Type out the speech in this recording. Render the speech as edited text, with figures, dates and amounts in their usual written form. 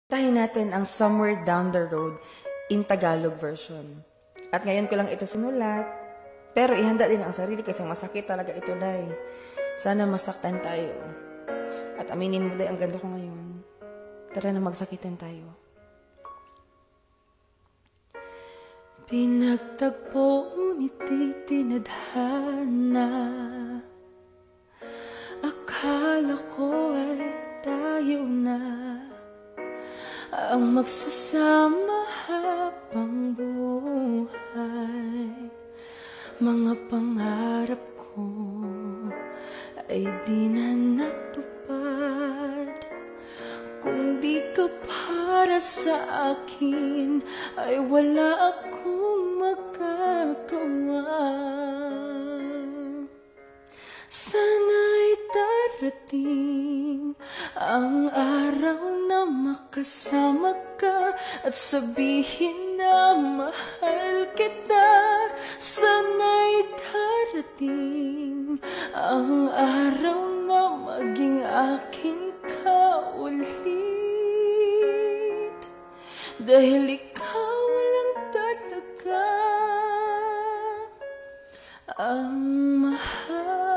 Tahin natin ang Somewhere Down the Road in Tagalog version. At ngayon ko lang ito sinulat. Pero ihanda din ang sarili kasi masakit talaga ito, Day. Sana masaktan tayo. At aminin mo, Day, ang ganda ko ngayon. Tara na magsakitan tayo. Pinagtagpo ngunit di tinadhana. Akala ko ay tayo na ang magsasama habang buhay. Mga pangarap ko ay di na natupad. Kung di ka para sa akin, ay wala akong magagawa. Sana'y darating ang araw na makasama ka at sabihin na mahal kita. Sana'y darating ang araw na maging akin ka ulit. Dahil ikaw lang talaga ang mahal.